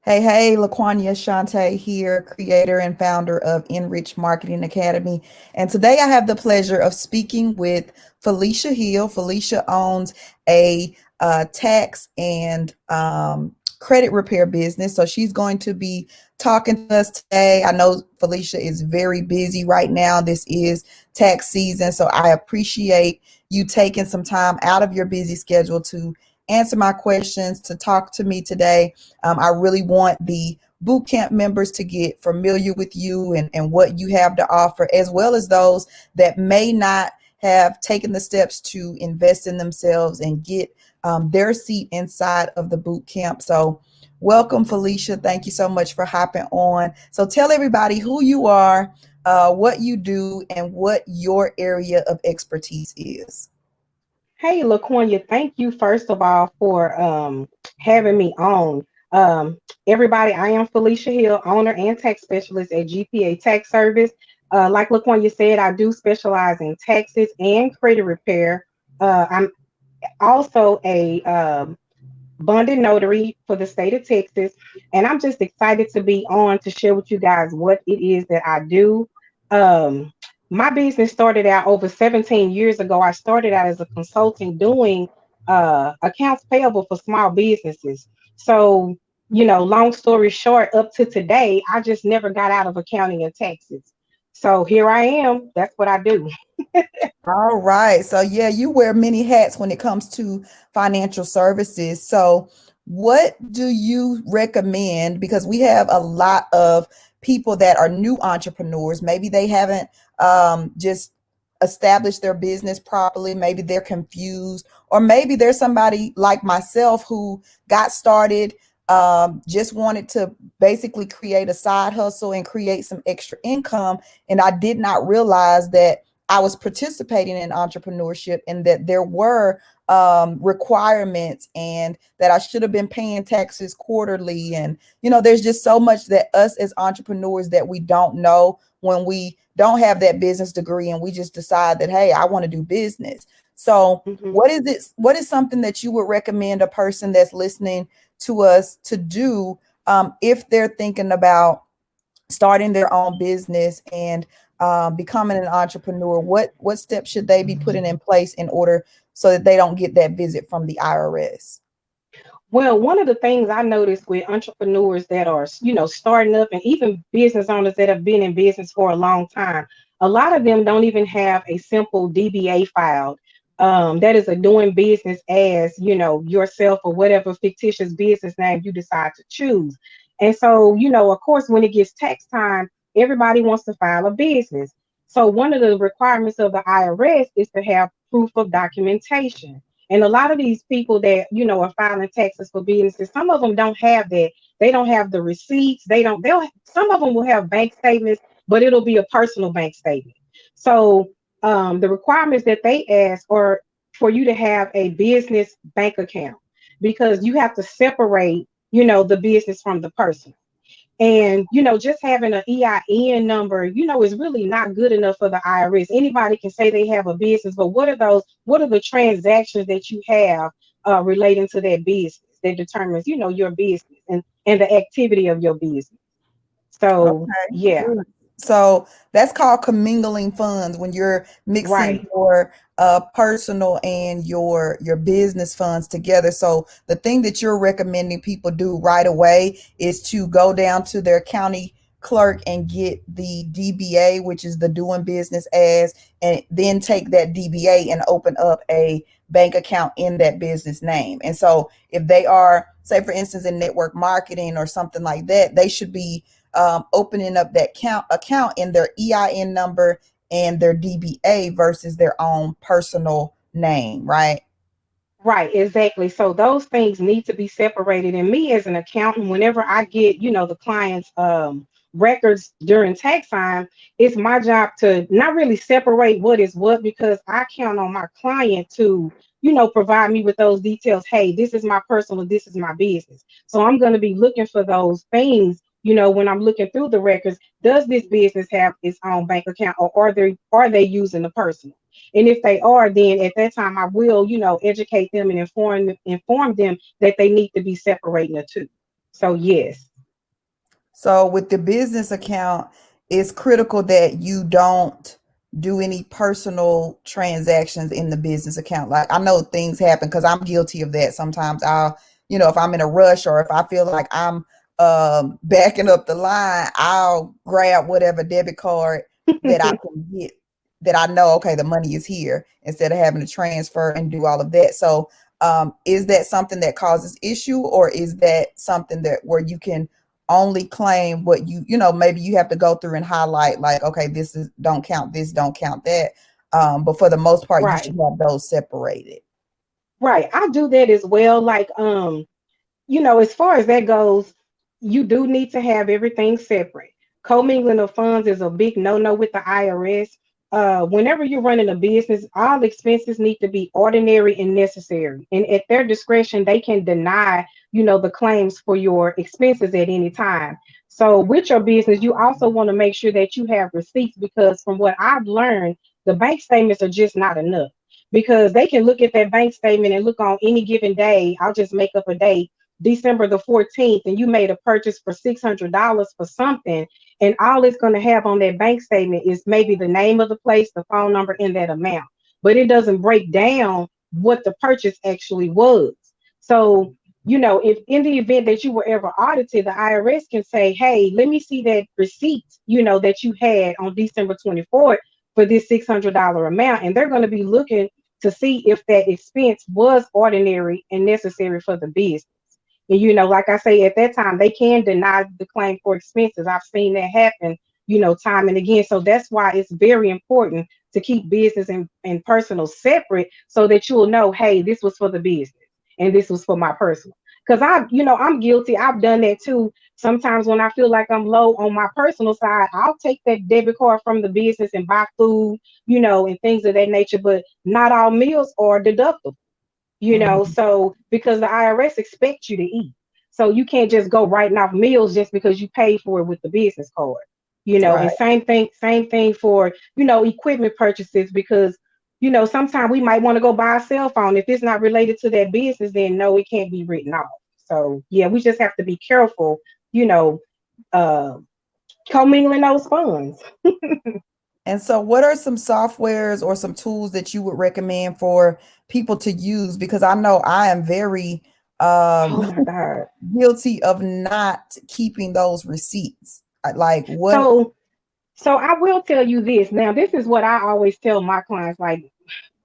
Hey, LaQuania Shante here, creator and founder of Enrich Marketing Academy. And today I have the pleasure of speaking with Felicia Hill. Felicia owns a tax and credit repair business. So she's going to be talking to us today. I know Felicia is very busy right now. This is tax season. So I appreciate you taking some time out of your busy schedule to answer my questions, to talk to me today. I really want the boot camp members to get familiar with you and what you have to offer, as well as those that may not have taken the steps to invest in themselves and get their seat inside of the boot camp. So, welcome, Felicia. Thank you so much for hopping on. So, tell everybody who you are, what you do, and what your area of expertise is. Hey, LaQuanya, thank you first of all for having me on. Everybody, I am Felicia Hill, owner and tax specialist at GPA Tax Service. Like LaQuanya said, I do specialize in taxes and credit repair. I'm also a bonded notary for the state of Texas, and I'm just excited to be on to share with you guys what it is that I do. Um, my business started out over 17 years ago. I started out as a consultant doing accounts payable for small businesses. So, long story short, up to today, I just never got out of accounting and taxes. So here I am. That's what I do. All right. So, yeah, you wear many hats when it comes to financial services. So, what do you recommend? Because we have a lot of people that are new entrepreneurs. Maybe they haven't just established their business properly. Maybe they're confused. Or maybe there's somebody like myself who got started, just wanted to basically create a side hustle and create some extra income. And I did not realize that I was participating in entrepreneurship and that there were requirements and that I should have been paying taxes quarterly. And, there's just so much that us as entrepreneurs that we don't know when we don't have that business degree and we just decide that, hey, I want to do business. So, Mhm. what is it? What is something that you would recommend a person that's listening to us to do if they're thinking about starting their own business and becoming an entrepreneur? What steps should they be putting in place in order so that they don't get that visit from the IRS? Well, one of the things I noticed with entrepreneurs that are, starting up and even business owners that have been in business for a long time, a lot of them don't even have a simple DBA filed. That is a doing business as, yourself or whatever fictitious business name you decide to choose. And so, of course, when it gets tax time, everybody wants to file a business. So one of the requirements of the IRS is to have proof of documentation. And a lot of these people that, are filing taxes for businesses, some of them don't have that. They don't have the receipts. Some of them will have bank statements, but it'll be a personal bank statement. So the requirements that they ask are for you to have a business bank account because you have to separate, the business from the person. And, just having an EIN number, is really not good enough for the IRS. Anybody can say they have a business, but what are the transactions that you have relating to that business that determines, your business and the activity of your business? So, Okay, yeah, good. So that's called commingling funds when you're mixing right. your personal and your business funds together. So the thing that you're recommending people do right away is to go down to their county clerk and get the DBA, which is the doing business as, and then take that DBA and open up a bank account in that business name. And so if they are, say for instance, in network marketing or something like that, they should be opening up that account in their EIN number and their DBA versus their own personal name, right? Right, exactly. So those things need to be separated. And me as an accountant, whenever I get, the client's records during tax time, it's my job to not really separate what is what because I count on my client to, provide me with those details. Hey, this is my personal, this is my business. So I'm going to be looking for those things, when I'm looking through the records. Does this business have its own bank account or are they using the personal? And if they are, then at that time I will, educate them and inform them that they need to be separating the two. So yes. So with the business account, it's critical that you don't do any personal transactions in the business account. Like I know things happen because I'm guilty of that. Sometimes I'll, if I'm in a rush or if I feel like I'm backing up the line, I'll grab whatever debit card that I can get that I know, okay, the money is here instead of having to transfer and do all of that. So is that something that causes issue, or is that something that where you can only claim what maybe you have to go through and highlight, like, okay, this is don't count this, don't count that. But for the most part, you should Right. have those separated. Right. I do that as well. Like, as far as that goes, you do need to have everything separate. Commingling of funds is a big no-no with the IRS. Whenever you're running a business, all expenses need to be ordinary and necessary. And at their discretion, they can deny, the claims for your expenses at any time. So with your business, you also want to make sure that you have receipts, because from what I've learned, the bank statements are just not enough, because they can look at that bank statement and look on any given day. I'll just make up a date, December the 14th, and you made a purchase for $600 for something, and all it's going to have on that bank statement is maybe the name of the place, the phone number, and that amount. But it doesn't break down what the purchase actually was. So, if in the event that you were ever audited, the IRS can say, hey, let me see that receipt, that you had on December 24th for this $600 amount. And they're going to be looking to see if that expense was ordinary and necessary for the business. And like I say, at that time, they can deny the claim for expenses. I've seen that happen, time and again. So that's why it's very important to keep business and personal separate, so that you'll know, hey, this was for the business and this was for my personal. Because I'm guilty. I've done that too. Sometimes when I feel like I'm low on my personal side, I'll take that debit card from the business and buy food, and things of that nature. But not all meals are deductible, Mhm. so because the IRS expects you to eat. So you can't just go writing off meals just because you paid for it with the business card. And Right. same thing for, equipment purchases, because sometimes we might want to go buy a cell phone. If it's not related to that business, then no, it can't be written off. So yeah, we just have to be careful, you know, uh commingling those funds. And so, what are some softwares or some tools that you would recommend for people to use? Because I know I am very um, Oh my God. guilty of not keeping those receipts. Like what? So so I will tell you this. Now, this is what I always tell my clients, like,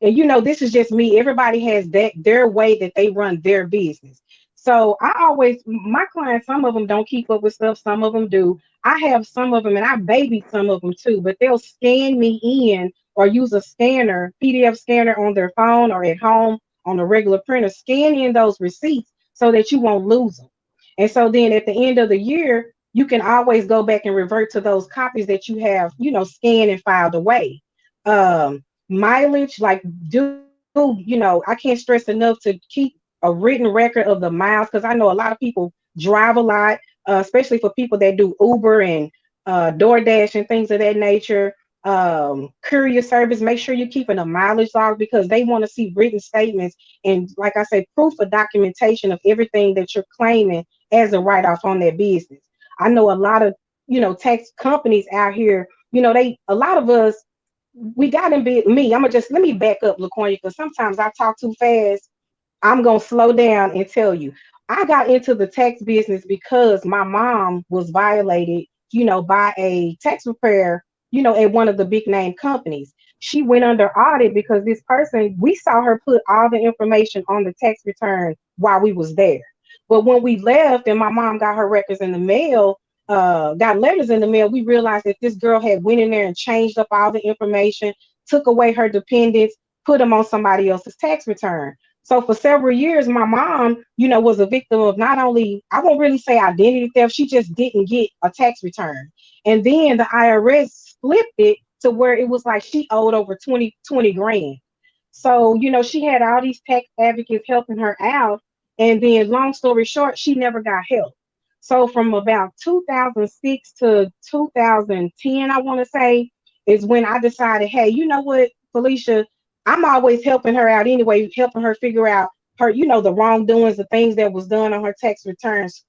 and this is just me. Everybody has their way that they run their business. So I always, my clients, some of them don't keep up with stuff, some of them do. I have some of them, and I baby some of them too, but they'll scan me in or use a scanner, PDF scanner on their phone or at home on a regular printer, scan in those receipts so that you won't lose them. And so then at the end of the year, you can always go back and revert to those copies that you have, scanned and filed away. Mileage, like, I can't stress enough to keep a written record of the miles, because I know a lot of people drive a lot, especially for people that do Uber and DoorDash and things of that nature. Courier service, make sure you're keeping a mileage log, because they want to see written statements and, like I say, proof of documentation of everything that you're claiming as a write-off on that business. I know a lot of, tax companies out here, a lot of us, we got in bed. I'm gonna just let me back up, Laconia, because sometimes I talk too fast. I'm gonna slow down and tell you. I got into the tax business because my mom was violated, by a tax preparer, at one of the big name companies. She went under audit because this person, we saw her put all the information on the tax return while we was there. But when we left and my mom got her records in the mail, got letters in the mail, we realized that this girl had went in there and changed up all the information, took away her dependents, put them on somebody else's tax return. So for several years, my mom, was a victim of not only, I won't really say identity theft, she just didn't get a tax return. And then the IRS flipped it to where it was like she owed over 20 grand. So, she had all these tax advocates helping her out. And then, long story short, she never got help. So, from about 2006 to 2010, I want to say, is when I decided, hey, you know what, Felicia, I'm always helping her out anyway, helping her figure out her, the wrongdoings, the things that was done on her tax returns.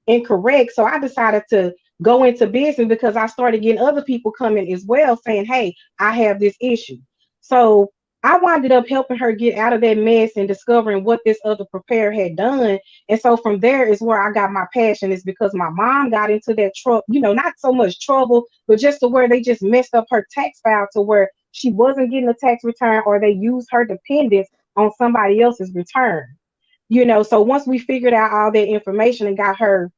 incorrect. So I decided to go into business because I started getting other people coming as well saying, hey, I have this issue. So I winded up helping her get out of that mess and discovering what this other preparer had done. And so from there is where I got my passion, is because my mom got into that trouble, not so much trouble, but just to where they just messed up her tax file to where she wasn't getting a tax return, or they used her dependents on somebody else's return. So once we figured out all that information and got her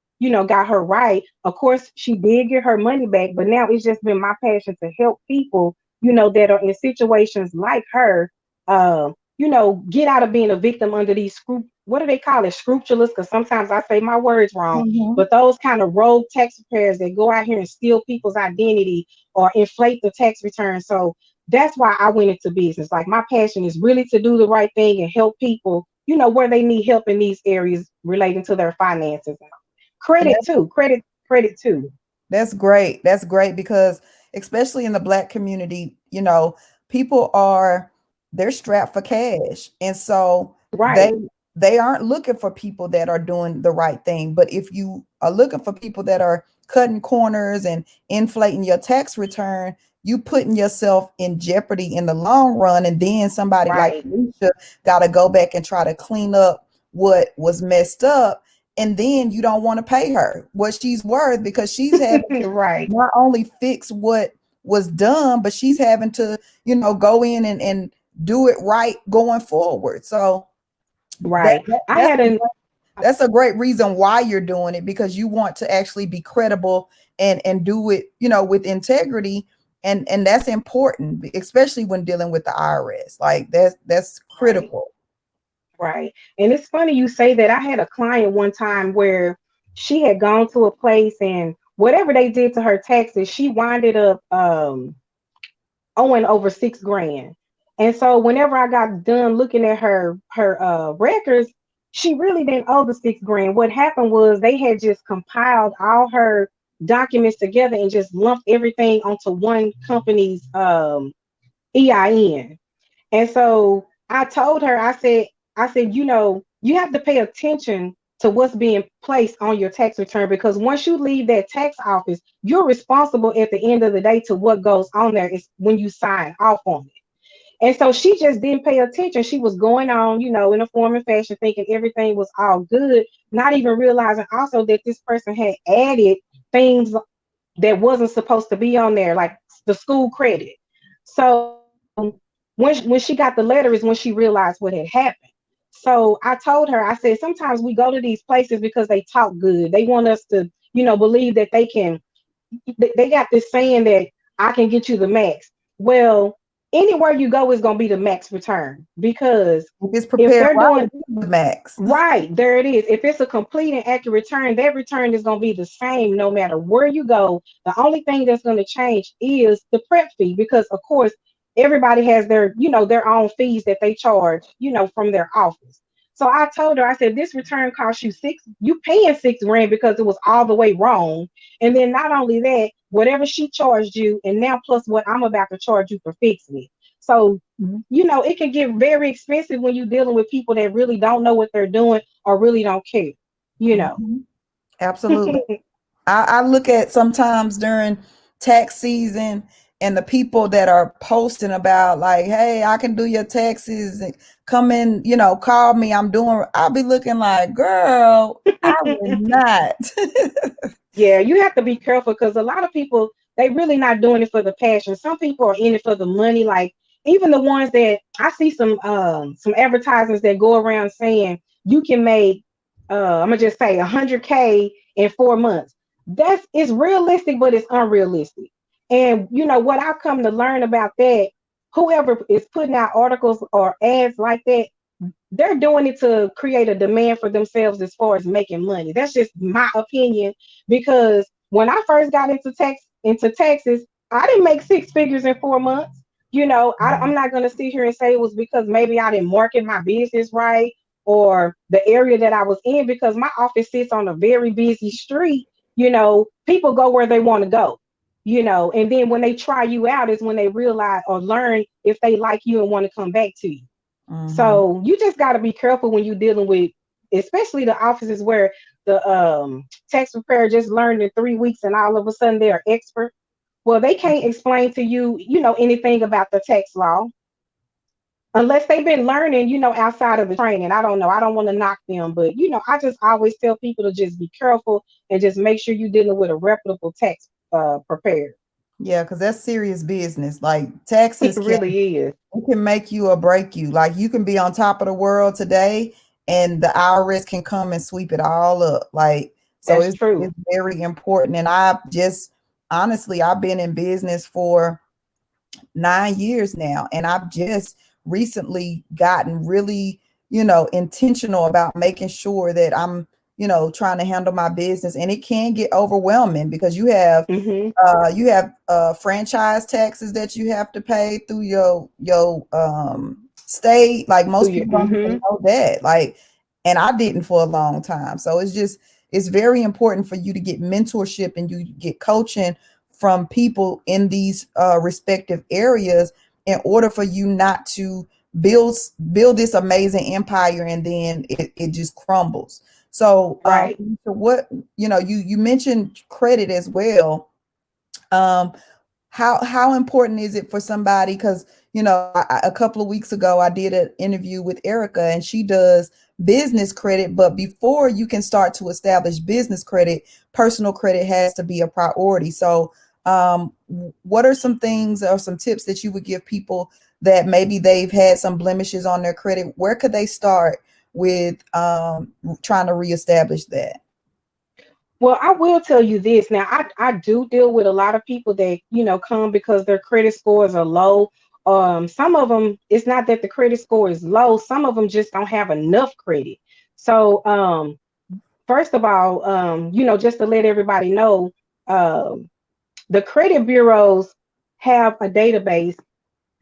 right, of course she did get her money back, but now it's just been my passion to help people, that are in situations like her, get out of being a victim under these what do they call it, scrupulous, because sometimes I say my words wrong, Mhm. but those kind of rogue tax preparers that go out here and steal people's identity or inflate the tax return. So that's why I went into business. Like, my passion is really to do the right thing and help people, where they need help in these areas relating to their finances. And Credit too. Credit too. that's great. That's great because especially in the black community, people they're strapped for cash. And so they Right. they aren't looking for people that are doing the right thing. But if you are looking for people that are cutting corners and inflating your tax return, you putting yourself in jeopardy in the long run. And then somebody like Right. Felicia got to go back and try to clean up what was messed up, and then you don't want to pay her what she's worth because she's having to Right. not only fix what was done, but she's having to, go in and do it right going forward. So that, Right. that I that's had an that's a great reason why you're doing it, because you want to actually be credible and do it, with integrity. And that's important, especially when dealing with the IRS. Like that's right. critical. Right. And it's funny you say that. I had a client one time where she had gone to a place, and whatever they did to her taxes, she winded up owing over 6 grand. And so whenever I got done looking at her records, she really didn't owe the 6 grand. What happened was they had just compiled all her documents together and just lumped everything onto one company's EIN. And so I told her, I said, you have to pay attention to what's being placed on your tax return, because once you leave that tax office, you're responsible at the end of the day to what goes on there is when you sign off on it. And so she just didn't pay attention. She was going on, in a form and fashion, thinking everything was all good, not even realizing also that this person had added things that wasn't supposed to be on there, like the school credit. So when she got the letter is when she realized what had happened. So I told her, I said, sometimes we go to these places because they talk good. They want us to, believe that they got this saying that I can get you the max. Well, anywhere you go is going to be the max return, because If it's if prepared they're right, doing it's the max. right, there it is. If it's a complete and accurate return, that return is going to be the same no matter where you go. The only thing that's going to change is the prep fee, because of course everybody has their own fees that they charge, from their office. So I told her, I said, this return costs you paying 6 grand because it was all the way wrong. And then not only that, whatever she charged you, and now plus what I'm about to charge you for fixing it. So it can get very expensive when you're dealing with people that really don't know what they're doing or really don't care, you know. Mhm. Absolutely. I look at sometimes during tax season and the people that are posting about like, hey, I can do your taxes and come in, call me. I'll be looking like, girl, I will not. Yeah, you have to be careful because a lot of people, they really not doing it for the passion. Some people are in it for the money. Like, even the ones that I see some advertisements that go around saying you can make I'm gonna just say 100K in 4 months. That's It's realistic, but it's unrealistic. And what I've come to learn about that, whoever is putting out articles or ads like that, they're doing it to create a demand for themselves as far as making money. That's just my opinion. Because when I first got into Texas, I didn't make 6 figures in 4 months. I'm not going to sit here and say it was because maybe I didn't market my business right, or the area that I was in, because my office sits on a very busy street. People go where they want to go. And then when they try you out is when they realize or learn if they like you and want to come back to you. Mhm. So you just got to be careful when you're dealing with, especially the offices where the tax preparer just learned in 3 weeks and all of a sudden they're expert. Well, they can't explain to you, anything about the tax law unless they've been learning, outside of the training. I don't know. I don't want to knock them, but I just always tell people to just be careful and just make sure you're dealing with a reputable tax preparer. Yeah, because that's serious business. Like It taxes can really is. it can make you or break you. Like you can be on top of the world today, and the IRS can come and sweep it all up. Like so, That's it's true. very important. And I just honestly, I've been in business for 9 years now, and I've just recently gotten really, intentional about making sure that I'm, trying to handle my business. And it can get overwhelming because Mm-hmm. franchise taxes that you have to pay through your state. Like Through most your, people don't even mm-hmm. know that. Like, and I didn't for a long time. So it's very important for you to get mentorship and you get coaching from people in these respective areas in order for you not to build build this amazing empire and then it just crumbles. So Right. so what you mentioned credit as well. um how important is it for somebody, because a couple of weeks ago I did an interview with Erica and she does business credit, but before you can start to establish business credit, personal credit has to be a priority. So what are some things or some tips that you would give people that maybe they've had some blemishes on their credit? Where could they start with trying to reestablish that? Well, I will tell you this. Now, I do deal with a lot of people that, come because their credit scores are low. Some of them, it's not that the credit score is low. Some of them just don't have enough credit. So, first of all, just to let everybody know, um, the credit bureaus have a database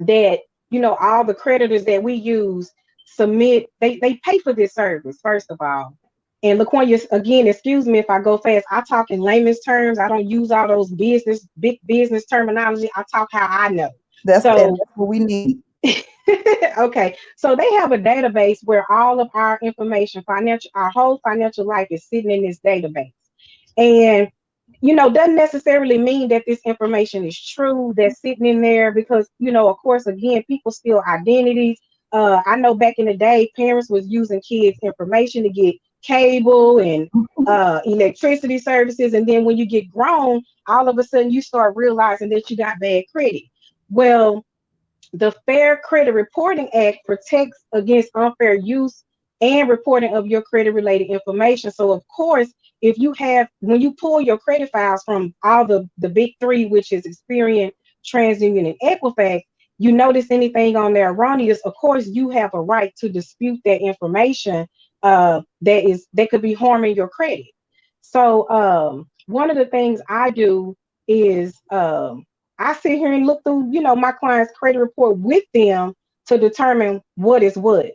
that, all the creditors that we use submit. They pay for this service, first of all. And Laquanya, again, excuse me if I go fast. I talk in layman's terms. I don't use all those big business terminology. I talk how I know. So, That's what we need. okay. So they have a database where all of our information, our whole financial life is sitting in this database. And doesn't necessarily mean that this information is true that's sitting in there because, of course, again, people steal identities. I know back in the day, parents was using kids' information to get cable and electricity services. And then when you get grown, all of a sudden you start realizing that you got bad credit. Well, the Fair Credit Reporting Act protects against unfair use and reporting of your credit related information. So, of course, when you pull your credit files from all the big three, which is Experian, TransUnion, and Equifax, you notice anything on there erroneous, of course, you have a right to dispute that information that could be harming your credit. So, one of the things I do is I sit here and look through, my client's credit report with them to determine what is what.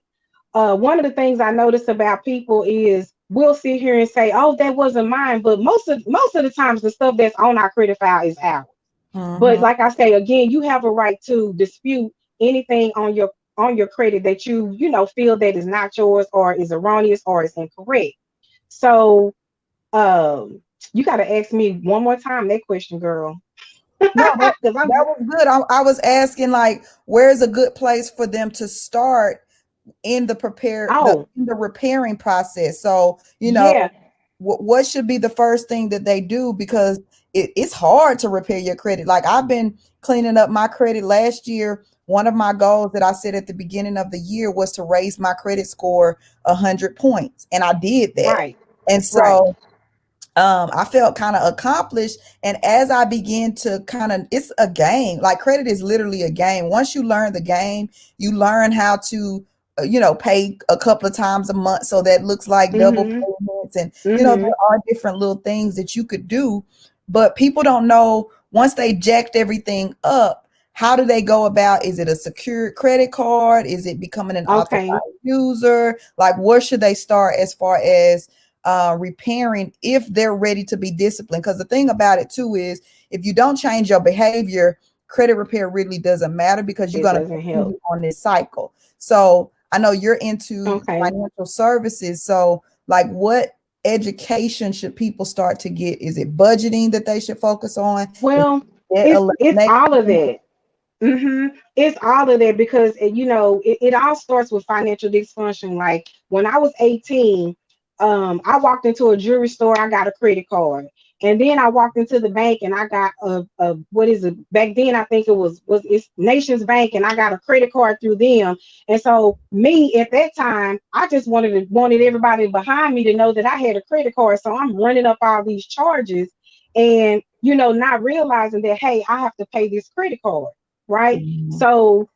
One of the things I notice about people is we'll sit here and say, "Oh, that wasn't mine," but most of the times the stuff that's on our credit file is ours. But Hmm. like I say again, you have a right to dispute anything on your credit that you feel that is not yours or is erroneous or is incorrect. So you got to ask me one more time that question, girl, No, because I'm that was good. I was asking like, where's a good place for them to start in oh in the repairing process? So, yeah. what should be the first thing that they do, because it's hard to repair your credit. Like I've been cleaning up my credit last year. One of my goals that I set at the beginning of the year was to raise my credit score 100 points, and I did that. Right, And right. so I felt kind of accomplished. And as I began to kind of, it's a game. Like credit is literally a game. Once you learn the game, you learn how to, pay a couple of times a month. So that looks like double Mhm. payments. And, Mhm. there are different little things that you could do. But people don't know once they jacked everything up, how do they go about? Is it a secured credit card? Is it becoming an Okay. authorized user? Like, where should they start as far as repairing if they're ready to be disciplined? Because the thing about it too is, if you don't change your behavior, credit repair really doesn't matter because you're It going to doesn't help. continue on this cycle. So I know you're into Okay. financial services. So like, education should people start to get? Is it budgeting that they should focus on? Is Well, it debt it's all of elimination? that. It's all of that because it all starts with financial dysfunction. Like when I was 18, I walked into a jewelry store, I got a credit card, and then I walked into the bank and I got a what is it? Back then, I think it's Nations Bank, and I got a credit card through them. And so me at that time, I just wanted everybody behind me to know that I had a credit card. So I'm running up all these charges, and not realizing that, hey, I have to pay this credit card, right? Mhm. So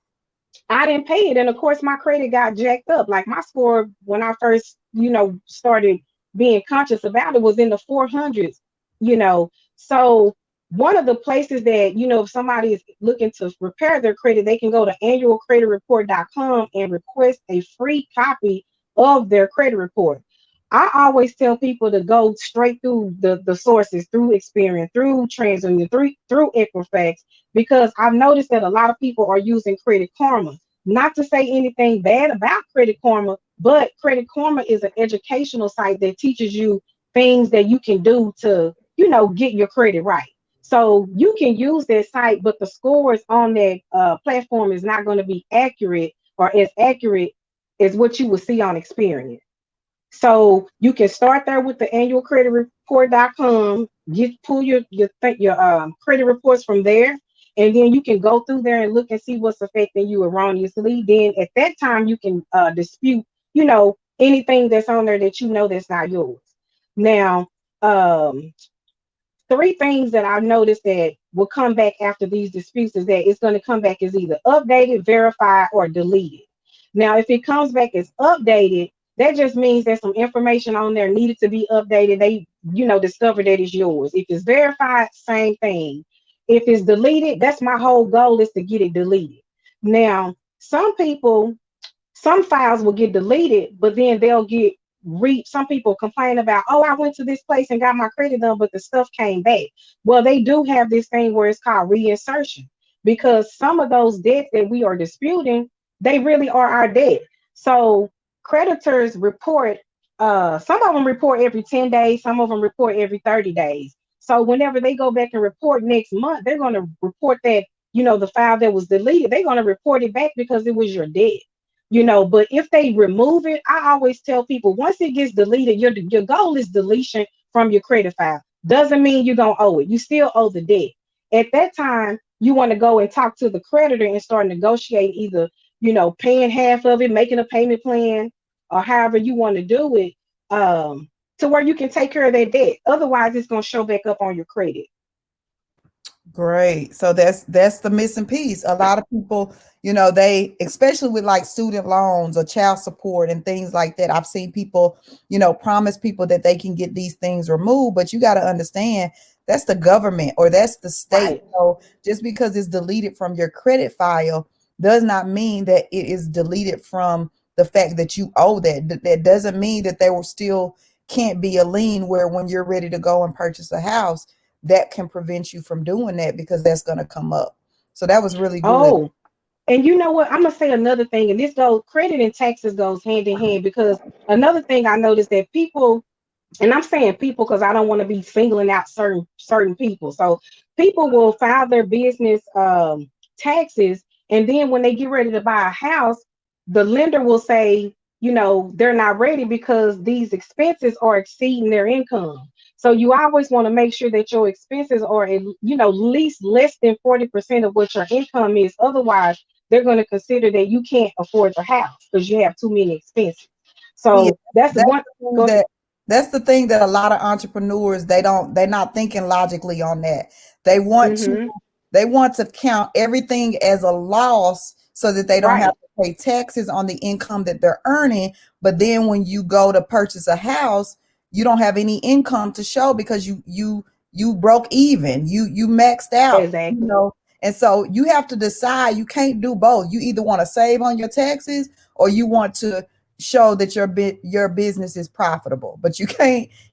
I didn't pay it. And of course, my credit got jacked up. Like my score, when I first, started being conscious about it, was in the 400s, you know. So one of the places that, if somebody is looking to repair their credit, they can go to annualcreditreport.com and request a free copy of their credit report. I always tell people to go straight through the sources, through Experian, through TransUnion, through Equifax, because I've noticed that a lot of people are using Credit Karma. Not to say anything bad about Credit Karma, but Credit Karma is an educational site that teaches you things that you can do to, get your credit right. So you can use that site, but the scores on that platform is not going to be accurate or as accurate as what you would see on Experience. So you can start there with the annualcreditreport.com, pull your credit reports from there, and then you can go through there and look and see what's affecting you erroneously. Then at that time you can dispute, anything that's on there that that's not yours. Now, um, three things that I've noticed that will come back after these disputes is that it's going to come back as either updated, verified, or deleted. Now, if it comes back as updated, that just means that some information on there needed to be updated. They, discovered that it's yours. If it's verified, same thing. If it's deleted, that's my whole goal, is to get it deleted. Now, some files will get deleted, but then they'll get some people complain about, oh, I went to this place and got my credit done, but the stuff came back. Well, they do have this thing where it's called reinsertion, because some of those debts that we are disputing, they really are our debt. So creditors report, some of them report every 10 days, some of them report every 30 days. So whenever they go back and report next month, they're going to report that, the file that was deleted, they're going to report it back because it was your debt. But if they remove it, I always tell people, once it gets deleted, your goal is deletion from your credit file. Doesn't mean you don't owe it. You still owe the debt. At that time, you want to go and talk to the creditor and start negotiating, either, paying half of it, making a payment plan, or however you want to do it, to where you can take care of that debt. Otherwise, it's going to show back up on your credit. Great. So that's the missing piece. A lot of people, they, especially with like student loans or child support and things like that. I've seen people, promise people that they can get these things removed, but you got to understand that's the government or that's the state. Right. So just because it's deleted from your credit file does not mean that it is deleted from the fact that you owe that. That doesn't mean that there will still can't be a lien where when you're ready to go and purchase a house, that can prevent you from doing that because that's going to come up. So that was really good. Oh, and you know what? I'm gonna say another thing, and this goes, credit and taxes goes hand in hand, because another thing I noticed that people, and I'm saying people because I don't want to be singling out certain people. So people will file their business taxes, and then when they get ready to buy a house, the lender will say, they're not ready because these expenses are exceeding their income. So you always want to make sure that your expenses are at, least less than 40% of what your income is. Otherwise, they're going to consider that you can't afford the house because you have too many expenses. Yeah, So that's the that's one. the thing Go ahead. that that's the thing that a lot of entrepreneurs they're not thinking logically on that. They want to Mm-hmm. they want to count everything as a loss so that they don't have Right. to pay taxes on the income that they're earning. But then when you go to purchase a house, you don't have any income to show because you broke even. You maxed out, Exactly. And so you have to decide. You can't do both. You either want to save on your taxes or you want to show that your business is profitable, but you're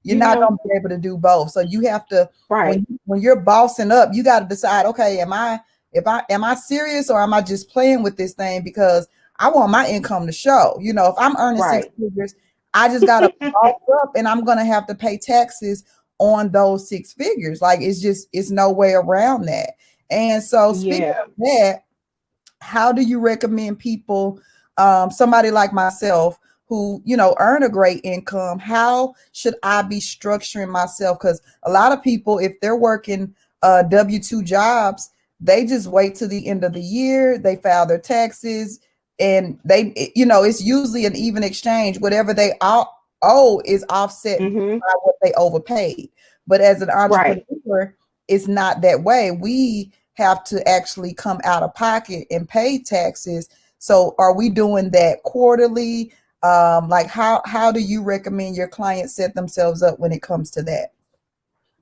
You not know, going to be able to do both. So you have to, right, when you're bossing up, you got to decide, okay, am I serious or am I just playing with this thing because I want my income to show? If I'm earning six right. figures, I just got to boss up and I'm going to have to pay taxes on those six figures. Like it's no way around that. And so speaking Yeah. of that, how do you recommend people, somebody like myself who, earn a great income, how should I be structuring myself? Because a lot of people, if they're working W-2 jobs, they just wait to the end of the year, they file their taxes, and it's usually an even exchange. Whatever they owe is offset Hmm. by what they overpaid. But as an Right. entrepreneur, it's not that way. We have to actually come out of pocket and pay taxes. So are we doing that quarterly? Like how do you recommend your clients set themselves up when it comes to that?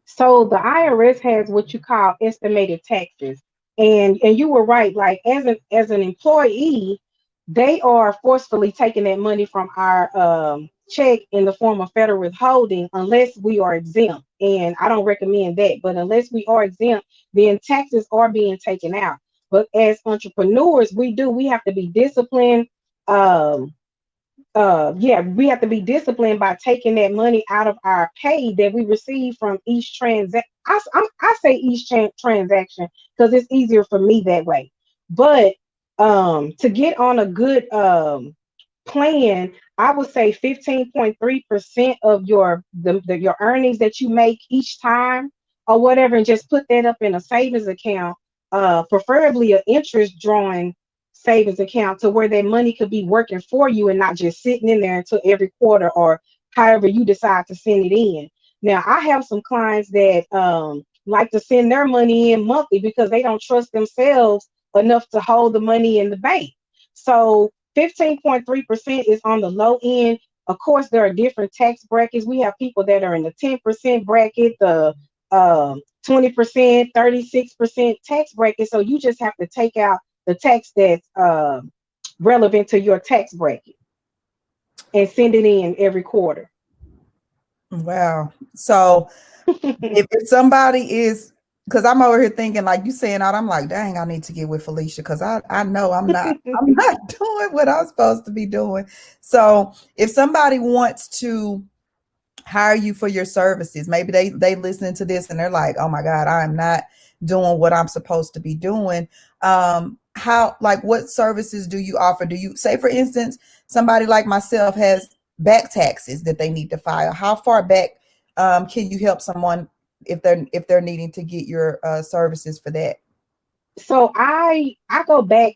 So the IRS has what you call estimated taxes. And you were right, like as an employee, they are forcefully taking that money from our check in the form of federal withholding unless we are exempt. And I don't recommend that, but unless we are exempt, then taxes are being taken out. But as entrepreneurs, we have to be disciplined. Um, yeah, we have to be disciplined by taking that money out of our pay that we receive from each transaction. I say each transaction because it's easier for me that way. But to get on a good plan, I would say 15.3% of your earnings that you make each time or whatever, and just put that up in a savings account, preferably an interest drawing savings account to where that money could be working for you and not just sitting in there until every quarter or however you decide to send it in. Now, I have some clients that like to send their money in monthly because they don't trust themselves enough to hold the money in the bank. So 15.3% is on the low end. Of course, there are different tax brackets. We have people that are in the 10% bracket, the 20%, 36% tax bracket. So you just have to take out the tax that's relevant to your tax bracket and send it in every quarter. Wow. So if somebody is, because I'm over here thinking, like you saying out, I'm like, dang, I need to get with Felicia because I know I'm not doing what I'm supposed to be doing. So if somebody wants to hire you for your services, maybe they listening to this and they're like, oh my God, I'm not doing what I'm supposed to be doing. How, like, what services do you offer? Do you say, for instance, somebody like myself has back taxes that they need to file? How far back can you help someone if they're needing to get your services for that? So I go back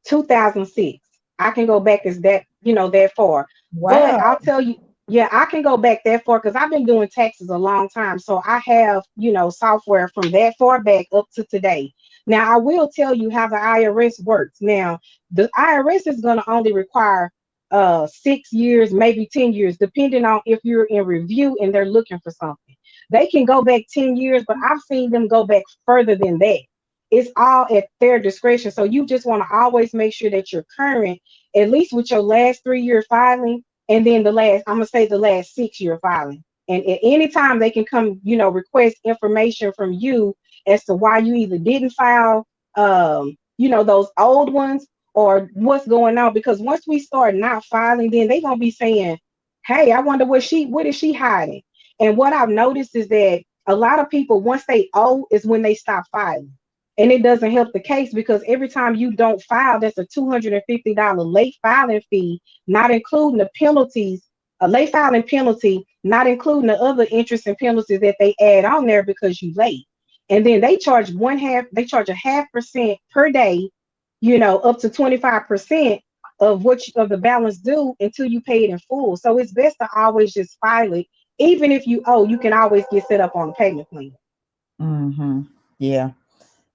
2006. I can go back as that, that far. But Wow. I'll tell you, yeah, I can go back that far because I've been doing taxes a long time. So I have, software from that far back up to today. Now, I will tell you how the IRS works. Now, the IRS is going to only require 6 years, maybe 10 years, depending on if you're in review and they're looking for something. They can go back 10 years, but I've seen them go back further than that. It's all at their discretion. So you just want to always make sure that you're current, at least with your last 3 year filing, and then I'm gonna say the last 6 year filing. And at any time they can come, request information from you as to why you either didn't file, those old ones or what's going on. Because once we start not filing, then they're gonna be saying, "Hey, I wonder what is she hiding?" And what I've noticed is that a lot of people, once they owe, is when they stop filing. And it doesn't help the case because every time you don't file, that's a $250 late filing fee, not including the penalties, a late filing penalty, not including the other interest and penalties that they add on there because you late. And then they charge a half percent per day, up to 25% of of the balance due until you pay it in full. So it's best to always just file it. Even if you owe, you can always get set up on a payment plan. Mm-hmm. Yeah.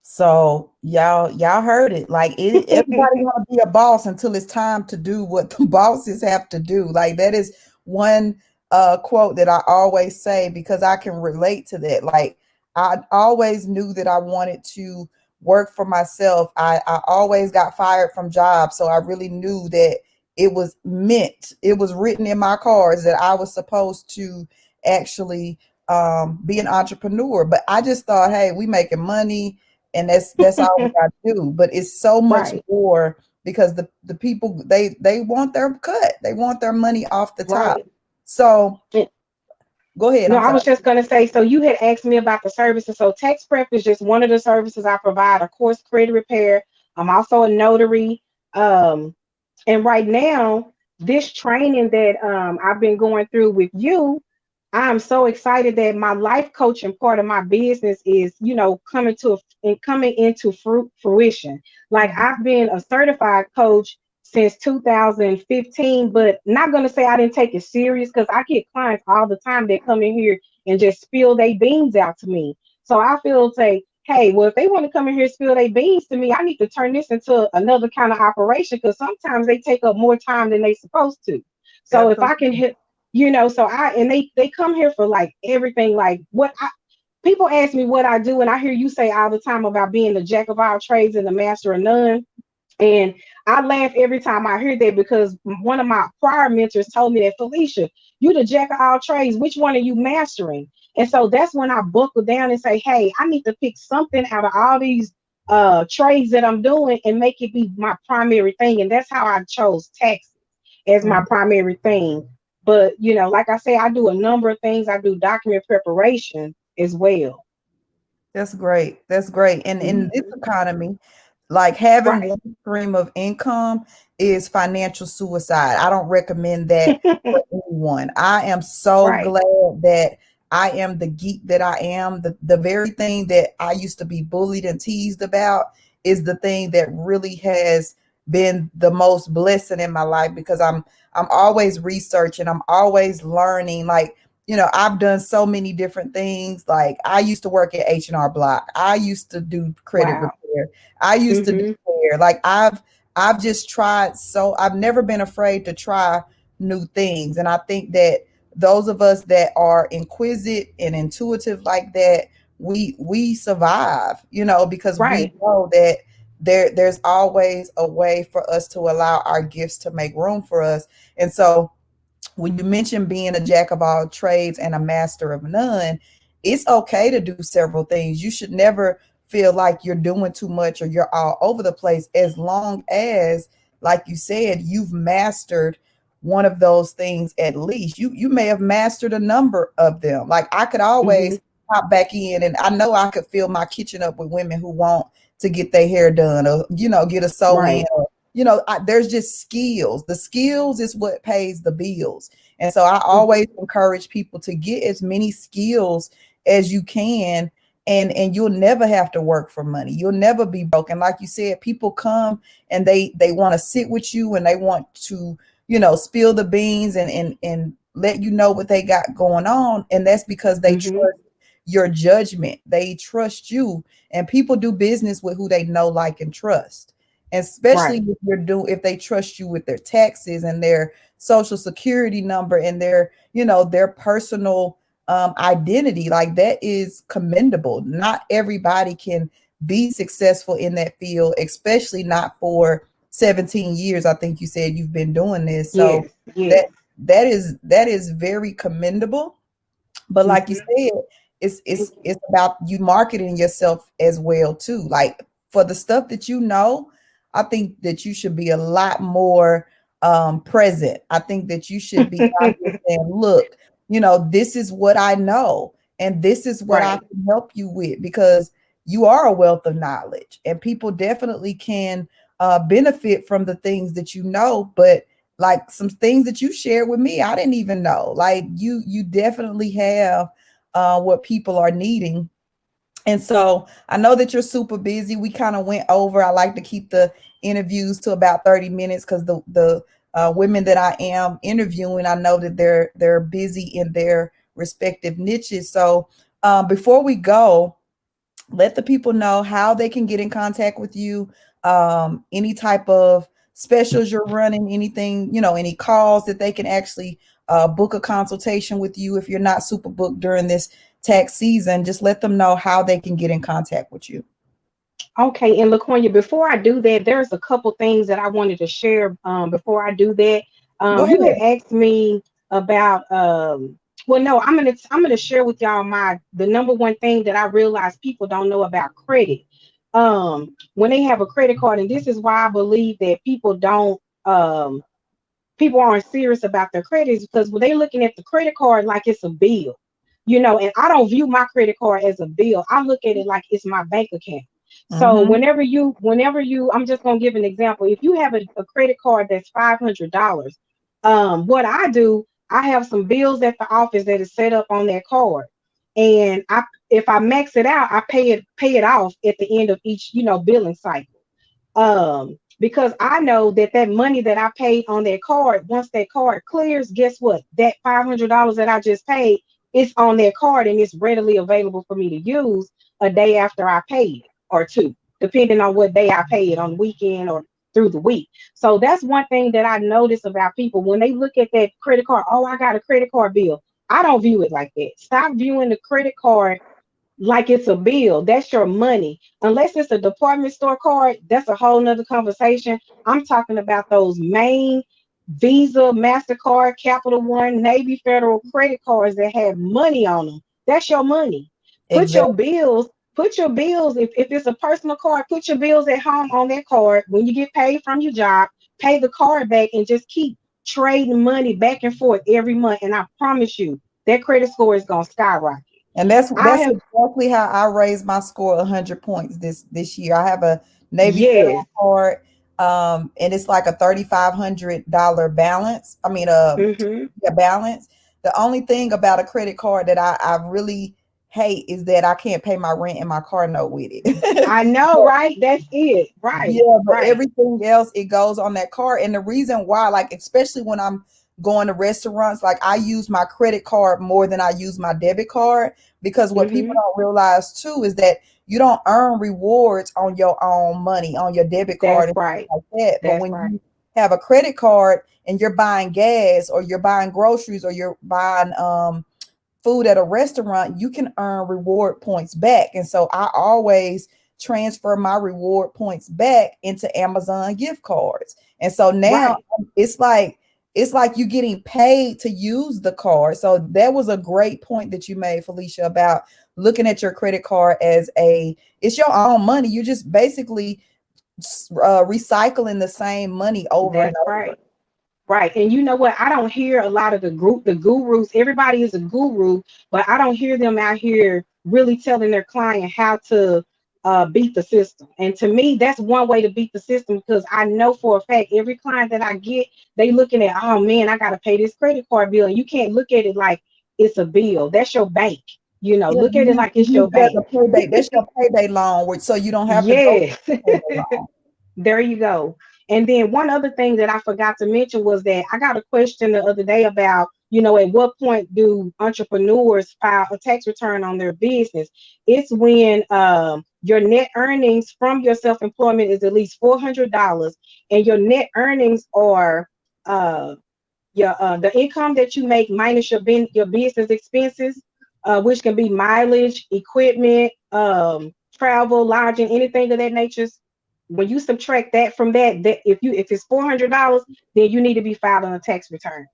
So y'all heard it. Like everybody want to be a boss until it's time to do what the bosses have to do. Like that is one quote that I always say because I can relate to that. Like I always knew that I wanted to work for myself. I always got fired from jobs, so I really knew that it was written in my cards that I was supposed to actually be an entrepreneur. But I just thought, hey, we making money and that's all we got to do. But it's so much Right. more because the people, they want their cut. They want their money off the top. Right. So go ahead. No, I'm I sorry. was just going to say, so you had asked me about the services. So tax prep is just one of the services I provide. Of course, credit repair. I'm also a notary. Um, and right now, this training that I've been going through with you, I'm so excited that my life coaching part of my business is, coming into fruition. Like I've been a certified coach since 2015, but not gonna say I didn't take it serious because I get clients all the time that come in here and just spill their beans out to me. So I feel say, hey, well, if they want to come in here and spill their beans to me, I need to turn this into another kind of operation because sometimes they take up more time than they supposed to. So if I can Absolutely. hit, so and they come here for like everything, like people ask me what I do, and I hear you say all the time about being the jack of all trades and the master of none. And I laugh every time I hear that because one of my prior mentors told me that, Felicia, you the jack of all trades. Which one are you mastering? And so that's when I buckle down and say, hey, I need to pick something out of all these trades that I'm doing and make it be my primary thing. And that's how I chose taxes as my Mhm. primary thing. But like I say, I do a number of things. I do document preparation as well. That's great. That's great. And in this Mhm. economy, like having Right. one stream of income is financial suicide. I don't recommend that for anyone. I am so Right. glad that I am the geek that I am. The very thing that I used to be bullied and teased about is the thing that really has been the most blessing in my life because I'm always researching, I'm always learning. Like, I've done so many different things. Like I used to work at H&R Block. I used to do credit Wow. repair. I used to do Hmm. hair. Like I've just tried, so I've never been afraid to try new things. And I think that those of us that are inquisitive and intuitive like that, we survive, because we Right. know that there's always a way for us to allow our gifts to make room for us. And so when you mention being a jack of all trades and a master of none, it's okay to do several things. You should never feel like you're doing too much or you're all over the place as long as, like you said, you've mastered one of those things at least. You may have mastered a number of them. Like I could Hmm. always pop back in and I know I could fill my kitchen up with women who want to get their hair done or get a sew in Right. or there's just skills. The skills is what pays the bills. And so I Hmm. always encourage people to get as many skills as you can, and you'll never have to work for money. You'll never be broken. Like you said, people come and they want to sit with you and they want to, spill the beans and let you know what they got going on. And that's because they Hmm. trust your judgment. They trust you. And people do business with who they know, like, and trust, especially Right. if they trust you with their taxes and their social security number and their personal identity. Like that is commendable. Not everybody can be successful in that field, especially not for 17 years. I think you said you've been doing this. So Yes. Yes. that that is very commendable. But like you Hmm. said, it's about you marketing yourself as well too. Like for the stuff that I think that you should be a lot more present. I think that you should be out here saying, look, this is what I know and this is what I Right. can help you with, because you are a wealth of knowledge and people definitely can benefit from the things that you know. But like some things that you shared with me, I didn't even know. Like you definitely have what people are needing. And so I know that you're super busy. We kind of went over. I like to keep the interviews to about 30 minutes because the women that I am interviewing, I know that they're busy in their respective niches. So before we go, let the people know how they can get in contact with you, any type of specials you're running, anything, any calls that they can actually book a consultation with you if you're not super booked during this tax season. Just let them know how they can get in contact with you. Okay, and LaQuanya, before I do that, there's a couple things that I wanted to share before I do that. Go You had ahead. asked me about well, no, I'm gonna share with y'all the number one thing that I realize people don't know about credit. when they have a credit card, and this is why I believe that people aren't serious about their credits, because when they're looking at the credit card like it's a bill, and I don't view my credit card as a bill. I look at it like it's my bank account. So Mm-hmm. I'm just gonna give an example. If you have a credit card that's $500, what I do, I have some bills at the office that is set up on that card, and if I max it out, I pay it off at the end of each billing cycle, because I know that that money that I paid on that card, once that card clears, guess what? That $500 that I just paid, it's on that card and it's readily available for me to use a day after I pay it, or two, depending on what day I pay it, on the weekend or through the week. So that's one thing that I notice about people when they look at that credit card. Oh, I got a credit card bill. I don't view it like that. Stop viewing the credit card like it's a bill. That's your money. Unless it's a department store card, that's a whole nother conversation. I'm talking about those main Visa, MasterCard, Capital One, Navy Federal credit cards that have money on them. That's your money. Put your Exactly. bills, if it's a personal card, put your bills at home on that card. When you get paid from your job, pay the card back and just keep trading money back and forth every month. And I promise you, that credit score is gonna skyrocket. And that's I that's have exactly how I raised my score 100 points this year. I have a Navy Yes. Federal card, and it's like a $3,500 balance. I mean, Hmm. yeah, balance. The only thing about a credit card that I really hate is that I can't pay my rent and my car note with it. I know, right? That's it. Right. Yeah, but Right. everything else it goes on that card. And the reason why, like especially when I'm going to restaurants, like I use my credit card more than I use my debit card, because what people Hmm. don't realize too is that you don't earn rewards on your own money on your debit card That's and stuff right. like that. But That's when right. you have a credit card and you're buying gas or you're buying groceries or you're buying food at a restaurant, you can earn reward points back. And so I always transfer my reward points back into Amazon gift cards. And so now Right. it's like it's like you getting paid to use the card. So that was a great point that you made, Felicia, about looking at your credit card as it's your own money. You're just basically recycling the same money over and That's over. right. Right. And you know what? I don't hear a lot of the gurus. Everybody is a guru, but I don't hear them out here really telling their client how to beat the system. And to me, that's one way to beat the system, because I know for a fact every client that I get, they looking at, oh man, I gotta pay this credit card bill. And you can't look at it like it's a bill. That's your bank. Yeah, Look at it like it's your use that as bank. a payday. That's your payday loan, so you don't have to go to Yes. the payday loan. There you go. And then one other thing that I forgot to mention was that I got a question the other day about, at what point do entrepreneurs file a tax return on their business? It's when your net earnings from your self-employment is at least $400, and your net earnings are uh, the income that you make minus your business expenses, which can be mileage, equipment, travel, lodging, anything of that nature. When you subtract that from that if it's $400, then you need to be filing a tax return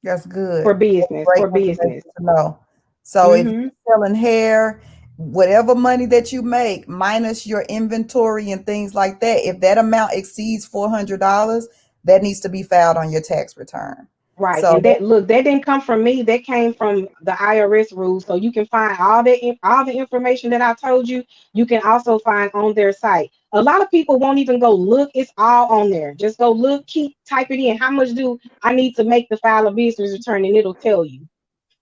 That's good. for That's business. great For information business. to know. So if Hmm. you're selling hair, whatever money that you make, minus your inventory and things like that, if that amount exceeds $400, that needs to be filed on your tax return. Right. So And that didn't come from me. That came from the IRS rules. So you can find all the information that I told you. You can also find on their site. A lot of people won't even go look. It's all on there. Just go look, type it in. How much do I need to make the file a business return? And it'll tell you.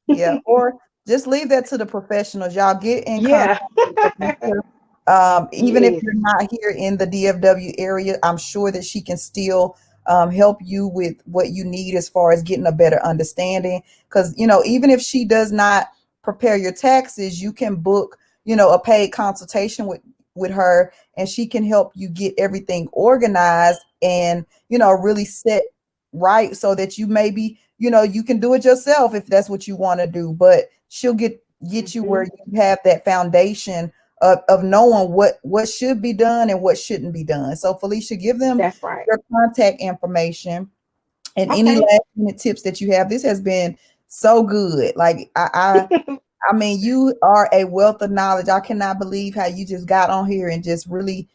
yeah, or just leave that to the professionals. Y'all get in contact Yeah. with Felicia. Even if Yes. you're not here in the DFW area, I'm sure that she can still help you with what you need as far as getting a better understanding. Because, even if she does not prepare your taxes, you can book, a paid consultation with her, and she can help you get everything organized and, really set right so that you maybe you can do it yourself if that's what you want to do, but she'll get you where Hmm. you have that foundation of knowing what should be done and what shouldn't be done. So Felicia, give them That's right. your contact information and any Okay. last minute tips that you have. This has been so good. Like I I mean, you are a wealth of knowledge. I cannot believe how you just got on here and just really,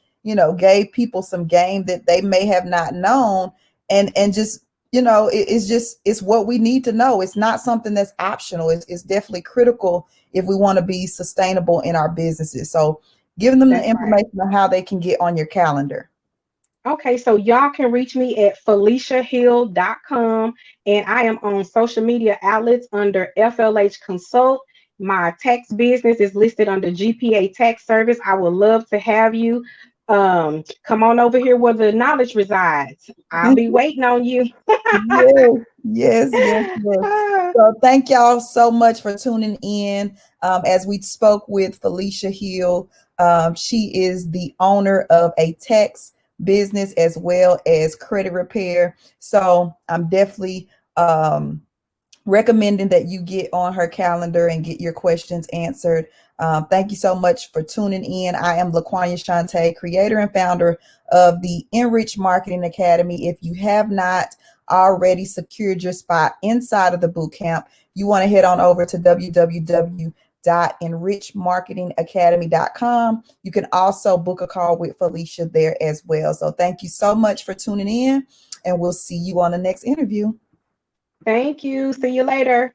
gave people some game that they may have not known, and just, it's just it's what we need to know. It's not something that's optional. It's definitely critical if we want to be sustainable in our businesses. So, giving them the That's right. information on how they can get on your calendar. Okay, so y'all can reach me at feliciahill.com, and I am on social media outlets under FLH Consult. My tax business is listed under GPA Tax Service. I would love to have you. Come on over here where the knowledge resides. I'll be waiting on you. Yes, yes, yes, yes. So thank y'all so much for tuning in. As we spoke with Felicia Hill, she is the owner of a tax business as well as credit repair. So I'm definitely recommending that you get on her calendar and get your questions answered. Thank you so much for tuning in. I am LaQuanya Shante, creator and founder of the Enrich Marketing Academy. If you have not already secured your spot inside of the boot camp, you want to head on over to www.enrichmarketingacademy.com. You can also book a call with Felicia there as well. So thank you so much for tuning in, and we'll see you on the next interview. Thank you. See you later.